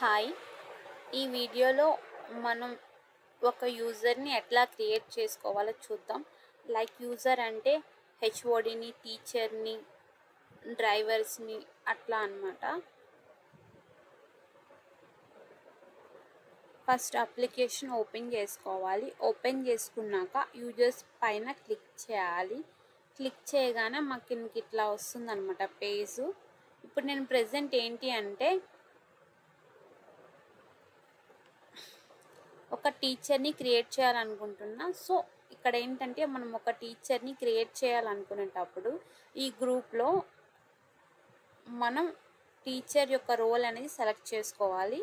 Hi ఈ వీడియోలో మనం ఒక యూజర్ని ఎట్లా క్రియేట్ చేసుకోవాలో చూద్దాం. లైక్ యూజర్ అంటే హెచ్ఓడిని, టీచర్ని, డ్రైవర్స్ని అట్లా అన్నమాట. ఫస్ట్ అప్లికేషన్ ఓపెన్ చేసుకోవాలి. ఓపెన్ చేసుకున్నాక యూజర్స్ పైన క్లిక్ చేయాలి. క్లిక్ చేయగానే మాకు ఇట్లా వస్తుంది అనమాట పేజ్. ఇప్పుడు నేను ప్రెజెంట్ ఏంటి అంటే ఒక టీచర్ని క్రియేట్ చేయాలనుకుంటున్నా. సో ఇక్కడ ఏంటంటే మనం ఒక టీచర్ని క్రియేట్ చేయాలనుకునేటప్పుడు ఈ గ్రూప్లో మనం టీచర్ యొక్క రోల్ అనేది సెలెక్ట్ చేసుకోవాలి.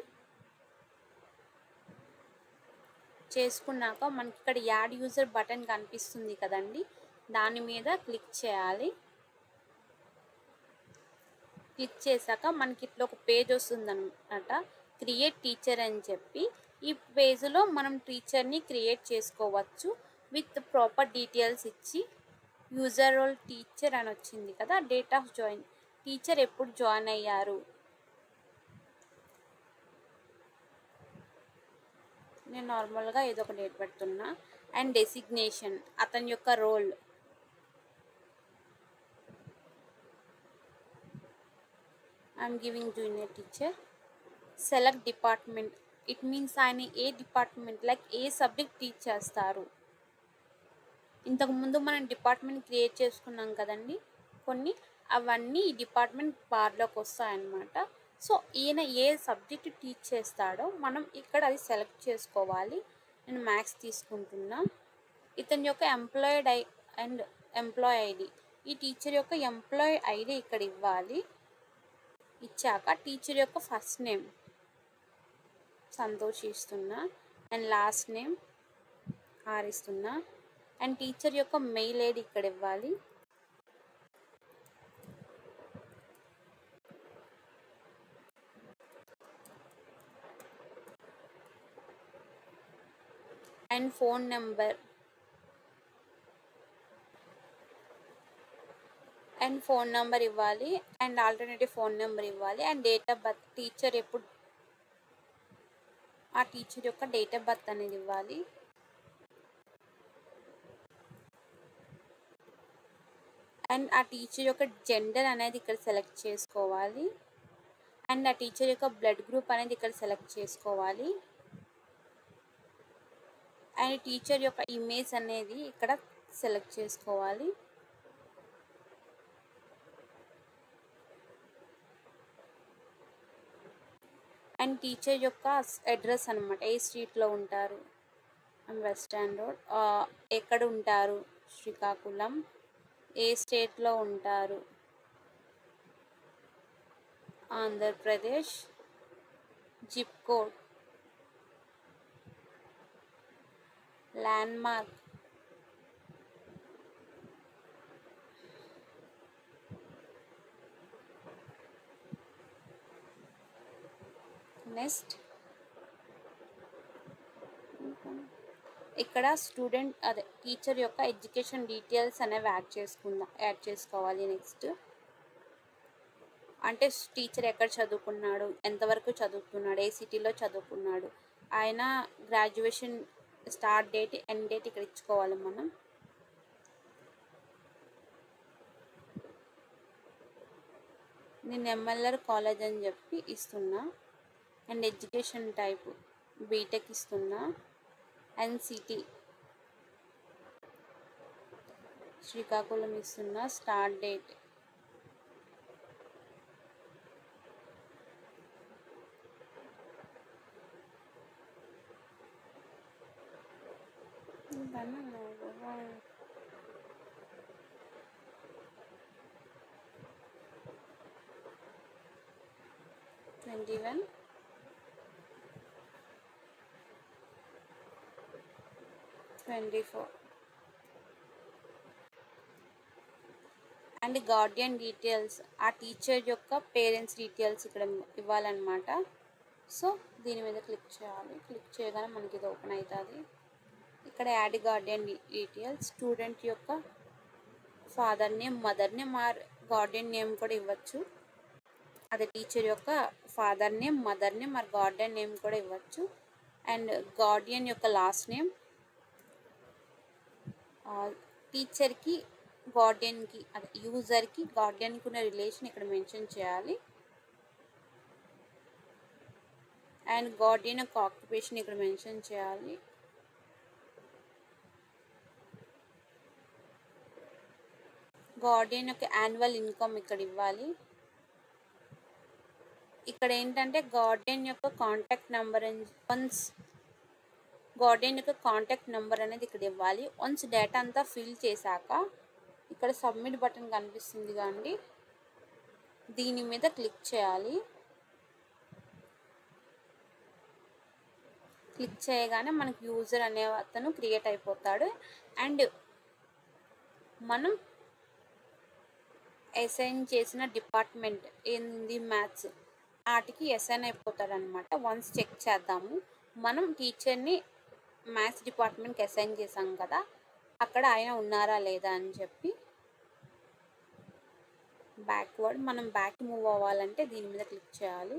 చేసుకున్నాక మనకి ఇక్కడ యాడ్ యూజర్ బటన్ కనిపిస్తుంది కదండి, దాని మీద క్లిక్ చేయాలి. క్లిక్ చేశాక మనకి ఇట్లా ఒక పేజ్ వస్తుంది అనమాట, క్రియేట్ టీచర్ అని చెప్పి. ఈ పేజ్లో మనం టీచర్ని క్రియేట్ చేసుకోవచ్చు విత్ ప్రాపర్ డీటెయిల్స్ ఇచ్చి. యూజర్ రోల్ టీచర్ అని వచ్చింది కదా, డేట్ ఆఫ్ జాయిన్, టీచర్ ఎప్పుడు జాయిన్ అయ్యారు, నేను నార్మల్గా ఏదో ఒక డేట్ పెడుతున్నా. అండ్ డెసిగ్నేషన్, అతని యొక్క role, I'm giving junior teacher. Select department, it means ఆయన ఏ డిపార్ట్మెంట్, లైక్ ఏ సబ్జెక్ట్ టీచ్ చేస్తారు. ఇంతకుముందు మనం డిపార్ట్మెంట్ క్రియేట్ చేసుకున్నాం కదండి కొన్ని, అవన్నీ ఈ డిపార్ట్మెంట్ బార్లోకి వస్తాయన్నమాట. సో ఈయన ఏ సబ్జెక్ట్ టీచ్ చేస్తాడో మనం ఇక్కడ అది సెలెక్ట్ చేసుకోవాలి. నేను మ్యాథ్స్ తీసుకుంటున్నా. ఇతని యొక్క ఎంప్లాయిడ్ అండ్ ఎంప్లాయ్ ఐడి, ఈ టీచర్ యొక్క ఎంప్లాయ్ ఐడి ఇక్కడ ఇవ్వాలి. ఇచ్చాక టీచర్ యొక్క ఫస్ట్ నేమ్ సంతోష్ ఇస్తున్నా, అండ్ లాస్ట్ నేమ్ ఆర్ ఇస్తున్నా. అండ్ టీచర్ యొక్క మెయిల్ ఐడి ఇక్కడ ఇవ్వాలి. అండ్ ఫోన్ నెంబర్, ఇవ్వాలి. అండ్ ఆల్టర్నేటివ్ ఫోన్ నెంబర్ ఇవ్వాలి. And date of birth, teacher ఎప్పుడు, ఆ టీచర్ యొక్క డేట్ ఆఫ్ బర్త్ అనేది ఇవ్వాలి. అండ్ ఆ టీచర్ యొక్క జెండర్ అనేది ఇక్కడ సెలెక్ట్ చేసుకోవాలి. అండ్ ఆ టీచర్ యొక్క బ్లడ్ గ్రూప్ అనేది ఇక్కడ సెలెక్ట్ చేసుకోవాలి. అండ్ టీచర్ యొక్క ఇమేజ్ అనేది ఇక్కడ సెలెక్ట్ చేసుకోవాలి. అండ్ టీచర్ యొక్క అడ్రస్ అనమాట, ఏ స్ట్రీట్లో ఉంటారు, వెస్ట్ స్టాండ్ రోడ్, ఎక్కడ ఉంటారు, శ్రీకాకుళం, ఏ స్టేట్లో ఉంటారు, Andhra Pradesh, zip code, landmark, next ఇక్కడ స్టూడెంట్ అదే టీచర్ యొక్క ఎడ్యుకేషన్ డీటెయిల్స్ అనేవి యాడ్ చేసుకోవాలి. నెక్స్ట్ అంటే టీచర్ ఎక్కడ చదువుకున్నాడు, ఎంతవరకు చదువుకున్నాడు, ఏ సిటీలో చదువుకున్నాడు, ఆయన graduation start date, end date ఇక్కడ ఇచ్చుకోవాలి మనం. నేను ఎంఎల్ఆర్ కాలేజ్ అని చెప్పి ఇస్తున్నా. అండ్ ఎడ్యుకేషన్ టైప్ బీటెక్ ఇస్తున్నా. అండ్ సిటీ శ్రీకాకుళం ఇస్తున్నా. Start date (21) (24). And Guardian details, ఆ టీచర్ యొక్క పేరెంట్స్ డీటెయిల్స్ ఇక్కడ ఇవ్వాలన్నమాట. సో దీని మీద క్లిక్ చేయాలి. క్లిక్ చేయగానే మనకి ఇది ఓపెన్ అవుతుంది. ఇక్కడ యాడ్ గార్డియన్ డీటెయిల్స్, స్టూడెంట్ యొక్క father name, mother name, are Guardian name కూడా ఇవ్వచ్చు. అదే టీచర్ యొక్క ఫాదర్ నేమ్, మదర్ నేమ్ మరి గార్డియన్ నేమ్ కూడా ఇవ్వచ్చు. అండ్ గార్డియన్ యొక్క లాస్ట్ నేమ్, టీచర్కి గార్డియన్కి అదే యూజర్కి గార్డియన్కి ఉన్న రిలేషన్ ఇక్కడ మెన్షన్ చేయాలి. అండ్ గార్డియన్ యొక్క ఆక్యుపేషన్ ఇక్కడ మెన్షన్ చేయాలి. గార్డియన్ యొక్క యాన్యువల్ ఇన్కమ్ ఇక్కడ ఇవ్వాలి. ఇక్కడ ఏంటంటే గార్డియన్ యొక్క కాంటాక్ట్ నెంబర్ గార్డియన్ యొక్క కాంటాక్ట్ నెంబర్ అనేది ఇక్కడ ఇవ్వాలి. వన్స్ డేటా అంతా ఫిల్ చేశాక ఇక్కడ సబ్మిట్ బటన్ కనిపిస్తుంది కాండి, దీని మీద క్లిక్ చేయాలి. క్లిక్ చేయగానే మనకి యూజర్ అనే అతను క్రియేట్ అయిపోతాడు. అండ్ మనం అసైన్ చేసిన డిపార్ట్మెంట్ ఏంది మ్యాథ్స్, వాటికి అసైన్ అయిపోతాడు అనమాట. వన్స్ చెక్ చేద్దాము, మనం టీచర్ని మ్యాథ్స్ డిపార్ట్మెంట్కి అసైన్ చేసాం కదా, అక్కడ ఆయన ఉన్నారా లేదా అని చెప్పి బ్యాక్వర్డ్ మనం బ్యాక్ మూవ్ అవ్వాలంటే దీని మీద క్లిక్ చేయాలి.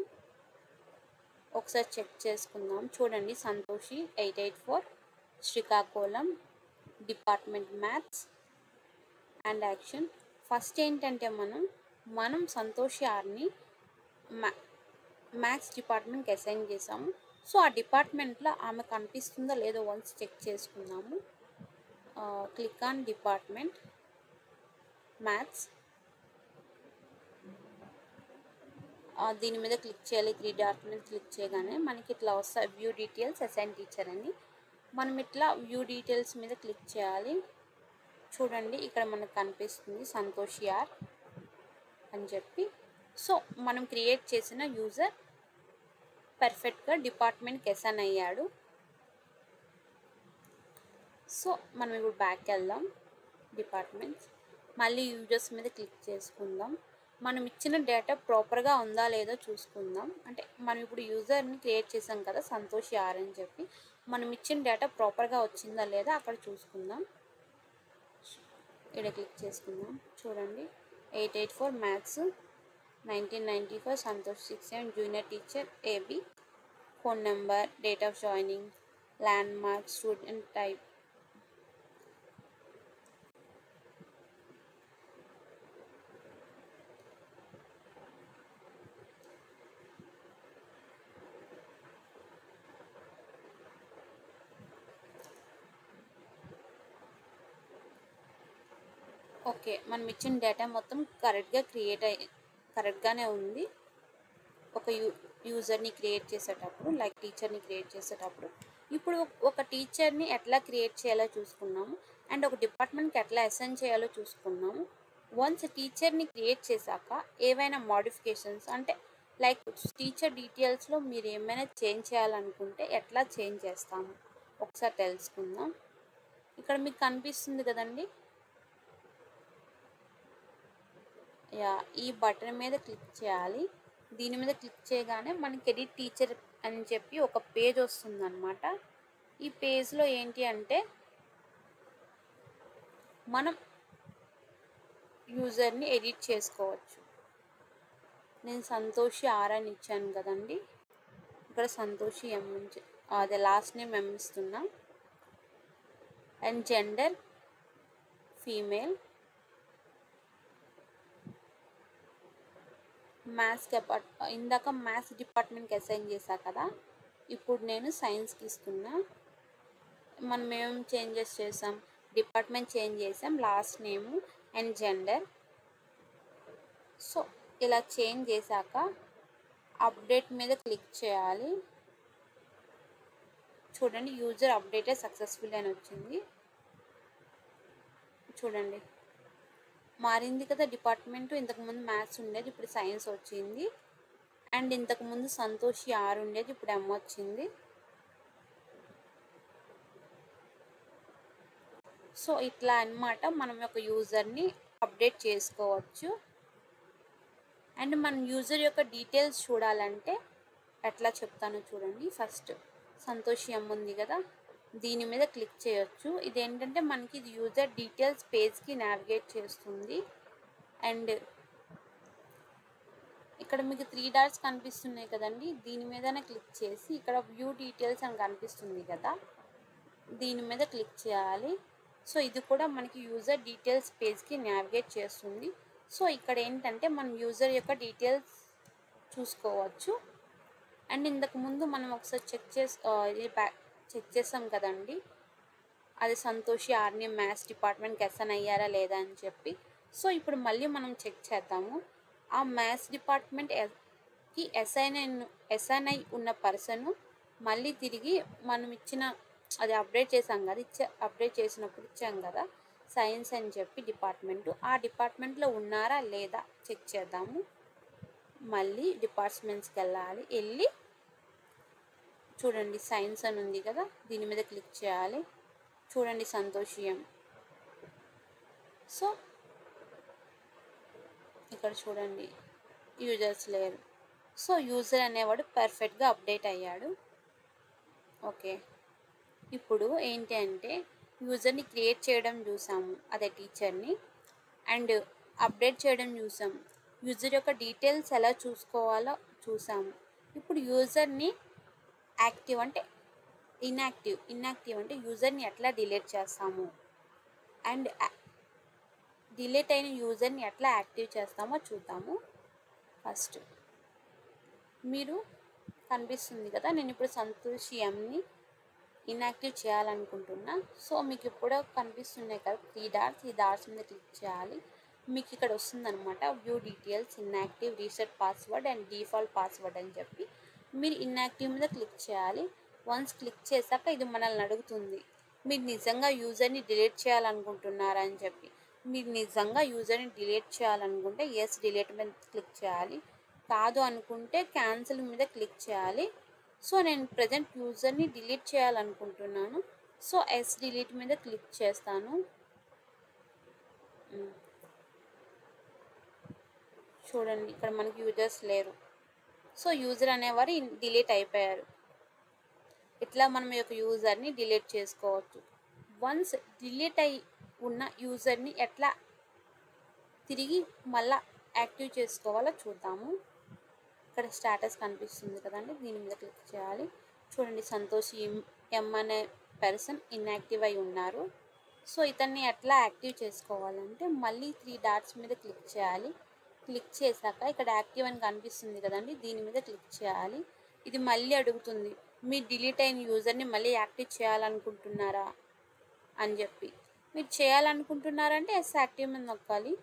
ఒకసారి చెక్ చేసుకుందాం. చూడండి, Santoshi 884 Srikakulam department maths and action. First ఏంటంటే మనం సంతోషి ఆర్ని మ్యాథ్స్ డిపార్ట్మెంట్కి అసైన్ చేసాము. సో ఆ డిపార్ట్మెంట్లో ఆమె కనిపిస్తుందో లేదో వన్స్ చెక్ చేసుకుందాము. క్లిక్ ఆన్ డిపార్ట్మెంట్ మ్యాథ్స్, దీని మీద క్లిక్ చేయాలి. 3 డాట్ మీద క్లిక్ చేయగానే మనకి ఇట్లా వస్తాయి వ్యూ డీటెయిల్స్ అసైన్ టీచర్ అని. మనం ఇట్లా వ్యూ డీటెయిల్స్ మీద క్లిక్ చేయాలి. చూడండి, ఇక్కడ మనకు కనిపిస్తుంది సంతోషి ఆర్ అని చెప్పి. సో మనం క్రియేట్ చేసిన యూజర్ పర్ఫెక్ట్గా డిపార్ట్మెంట్కి అసైన్ అయ్యాడు. సో మనం ఇప్పుడు బ్యాక్ వెళ్దాం, డిపార్ట్మెంట్స్, మళ్ళీ యూజర్స్ మీద క్లిక్ చేసుకుందాం. మనం ఇచ్చిన డేటా ప్రాపర్గా ఉందా లేదో చూసుకుందాం. అంటే మనం ఇప్పుడు యూజర్ని క్రియేట్ చేసాం కదా సంతోషి ఆర్ అని చెప్పి, మనం ఇచ్చిన డేటా ప్రాపర్గా వచ్చిందా లేదా అక్కడ చూసుకుందాం. ఇక్కడ క్లిక్ చేసుకుందాం. చూడండి, 884 maths 1994 Santosh 67 junior teacher AB, phone number, date of joining, landmark, student type. Okay, మనం ఇచ్చిన డేటా మొత్తం కరెక్ట్గానే ఉంది. ఒక యూజర్ని క్రియేట్ చేసేటప్పుడు, లైక్ టీచర్ని క్రియేట్ చేసేటప్పుడు. ఇప్పుడు ఒక టీచర్ని ఎట్లా క్రియేట్ చేయాలో చూసుకున్నాము, అండ్ ఒక డిపార్ట్మెంట్కి ఎట్లా అసైన్ చేయాలో చూసుకున్నాము. వన్స్ టీచర్ని క్రియేట్ చేశాక ఏవైనా మోడిఫికేషన్స్ అంటే లైక్ టీచర్ డీటెయిల్స్లో మీరు ఏమైనా చేంజ్ చేయాలనుకుంటే ఎట్లా చేంజ్ చేస్తాము ఒకసారి తెలుసుకుందాం. ఇక్కడ మీకు కనిపిస్తుంది కదండి, ఈ బటన్ మీద క్లిక్ చేయాలి. దీని మీద క్లిక్ చేయగానే మనకి ఎడిట్ టీచర్ అని చెప్పి ఒక పేజ్ వస్తుంది అనమాట. ఈ పేజ్లో ఏంటి అంటే మనం యూజర్ని ఎడిట్ చేసుకోవచ్చు. నేను సంతోషి ఆర్ అని ఇచ్చాను కదండి, ఇక్కడ సంతోషి ఎం అదే లాస్ట్ నేమ్ ఎం ఇస్తున్నా. అండ్ జెండర్ ఫీమేల్, ఇందాక మ్యాథ్స్ డిపార్ట్మెంట్కి అసైన్ చేశా కదా, ఇప్పుడు నేను సైన్స్కి ఇస్తున్నా. మనం ఏమేమి చేంజెస్ చేసాం, డిపార్ట్మెంట్ చేంజ్ చేసాం, last name and gender. So ఇలా చేంజ్ చేశాక అప్డేట్ మీద క్లిక్ చేయాలి. చూడండి, యూజర్ అప్డేటెడ్ సక్సెస్ఫుల్ అని వచ్చింది. చూడండి, మారింది కదా డిపార్ట్మెంట్. ఇంతకుముందు మ్యాథ్స్ ఉండేది, ఇప్పుడు సైన్స్ వచ్చింది. అండ్ ఇంతకుముందు సంతోషి ఆర్ ఉండేది, ఇప్పుడు ఎం వచ్చింది. సో ఇట్లా అన్నమాట మనం ఒక యూజర్ని అప్డేట్ చేసుకోవచ్చు. అండ్ మనం యూజర్ యొక్క డీటెయిల్స్ చూడాలంటే ఎట్లా చెప్తానో చూడండి. ఫస్ట్ సంతోషి ఎం ఉంది కదా, దీని మీద క్లిక్ చేయొచ్చు. ఇదేంటంటే మనకి ఇది యూజర్ డీటెయిల్స్ పేజ్కి నావిగేట్ చేస్తుంది. అండ్ ఇక్కడ మీకు 3 డాట్స్ కనిపిస్తున్నాయి కదండి, దీని మీదనే క్లిక్ చేసి ఇక్కడ వ్యూ డీటెయిల్స్ అని కనిపిస్తుంది కదా, దీని మీద క్లిక్ చేయాలి. సో ఇది కూడా మనకి యూజర్ డీటెయిల్స్ పేజ్కి నావిగేట్ చేస్తుంది. సో ఇక్కడ ఏంటంటే మనం యూజర్ యొక్క డీటెయిల్స్ చూసుకోవచ్చు. అండ్ ఇంతకు ముందు మనం ఒకసారి చెక్ చేసాం కదండి, అది సంతోషి ఆర్ని మ్యాథ్స్ డిపార్ట్మెంట్కి అసైన్ అయ్యారా లేదా అని చెప్పి. సో ఇప్పుడు మళ్ళీ మనం చెక్ చేద్దాము. ఆ మ్యాథ్స్ డిపార్ట్మెంట్కి అసైన్ అయి ఉన్న పర్సన్ మళ్ళీ తిరిగి మనం ఇచ్చిన అది అప్డేట్ చేసాం కదా, అప్డేట్ చేసినప్పుడు ఇచ్చాం కదా సైన్స్ అని చెప్పి డిపార్ట్మెంటు, ఆ డిపార్ట్మెంట్లో ఉన్నారా లేదా చెక్ చేద్దాము. మళ్ళీ డిపార్ట్మెంట్స్కి వెళ్ళి చూడండి సైన్స్ అని ఉంది కదా, దీని మీద క్లిక్ చేయాలి. చూడండి సంతోషియం. సో ఇక్కడ చూడండి యూజర్స్ లేరు. సో యూజర్ అనేవాడు పర్ఫెక్ట్గా అప్డేట్ అయ్యాడు. ఓకే, ఇప్పుడు ఏంటి అంటే యూజర్ని క్రియేట్ చేయడం చూసాము, అదే టీచర్ని, అండ్ అప్డేట్ చేయడం చూసాము. యూజర్ యొక్క డీటెయిల్స్ ఎలా చూసుకోవాలో చూసాము. ఇప్పుడు యూజర్ని యాక్టివ్ అంటే ఇన్యాక్టివ్ అంటే యూజర్ని ఎట్లా డిలీట్ చేస్తాము, అండ్ డిలీట్ అయిన యూజర్ని ఎట్లా యాక్టివ్ చేస్తామో చూద్దాము. ఫస్ట్ మీరు కనిపిస్తుంది కదా, నేను ఇప్పుడు సంతోషి ఎంని ఇన్యాక్టివ్ చేయాలనుకుంటున్నా. సో మీకు ఇప్పుడు కనిపిస్తున్నాయి కదా 3 డాట్స్, ఈ డాట్స్ మీద క్లిక్ చేయాలి. మీకు ఇక్కడ వస్తుందన్నమాట view details, inactive, reset password and default password అని చెప్పి. మీరు ఇన్యాక్టివ్ మీద క్లిక్ చేయాలి. వన్స్ క్లిక్ చేశాక ఇది మనల్ని అడుగుతుంది మీరు నిజంగా యూజర్ని డిలీట్ చేయాలనుకుంటున్నారా అని చెప్పి. మీరు నిజంగా యూజర్ని డిలీట్ చేయాలనుకుంటే ఎస్ డిలీట్ మీద క్లిక్ చేయాలి, కాదు అనుకుంటే క్యాన్సిల్ మీద క్లిక్ చేయాలి. సో నేను ప్రజెంట్ యూజర్ని డిలీట్ చేయాలనుకుంటున్నాను. సో ఎస్ డిలీట్ మీద క్లిక్ చేస్తాను. చూడండి ఇక్కడ మనకి యూజర్స్ లేరు. సో యూజర్ అనేవారు డిలీట్ అయిపోయారు. ఇట్లా మనం యొక్క యూజర్ని డిలీట్ చేసుకోవచ్చు. వన్స్ డిలీట్ అయి ఉన్న యూజర్ని ఎట్లా తిరిగి మళ్ళీ యాక్టివ్ చేసుకోవాలో చూద్దాము. ఇక్కడ స్టేటస్ కనిపిస్తుంది కదండి, దీని మీద క్లిక్ చేయాలి. చూడండి సంతోషి ఎం అనే పర్సన్ ఇన్యాక్టివ్ అయి ఉన్నారు. సో ఇతన్ని ఎట్లా యాక్టివ్ చేసుకోవాలంటే మళ్ళీ 3 డాట్స్ మీద క్లిక్ చేయాలి. క్లిక్ చేశాక ఇక్కడ యాక్టివ్ అని కనిపిస్తుంది కదండి, దీని మీద క్లిక్ చేయాలి. ఇది మళ్ళీ అడుగుతుంది మీ డిలీట్ అయిన యూజర్ని మళ్ళీ యాక్టివ్ చేయాలనుకుంటున్నారా అని చెప్పి. మీరు చేయాలనుకుంటున్నారంటే ఎస్ యాక్టివ్ మీద నొక్కాలి,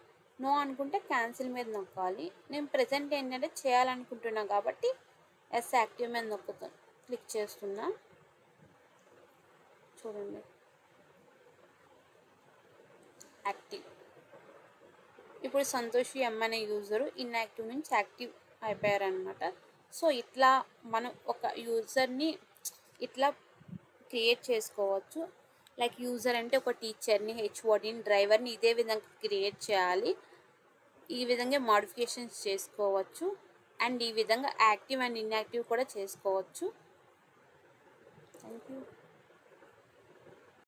నో అనుకుంటే క్యాన్సిల్ మీద నొక్కాలి. నేను ప్రజెంట్ ఏంటంటే చేయాలనుకుంటున్నా కాబట్టి ఎస్ యాక్టివ్ మీద క్లిక్ చేస్తున్నా. చూడండి యాక్టివ్. ఇప్పుడు సంతోషి ఎం అనే యూజరు ఇన్యాక్టివ్ నుంచి యాక్టివ్ అయిపోయారనమాట. సో ఇట్లా మనం ఒక యూజర్ని ఇట్లా క్రియేట్ చేసుకోవచ్చు. లైక్ యూజర్ అంటే ఒక టీచర్ని, హెచ్ఓడిని, డ్రైవర్ని ఇదే విధంగా క్రియేట్ చేయాలి. ఈ విధంగా మోడిఫికేషన్స్ చేసుకోవచ్చు. అండ్ ఈ విధంగా యాక్టివ్ అండ్ ఇన్యాక్టివ్ కూడా చేసుకోవచ్చు. Thank you.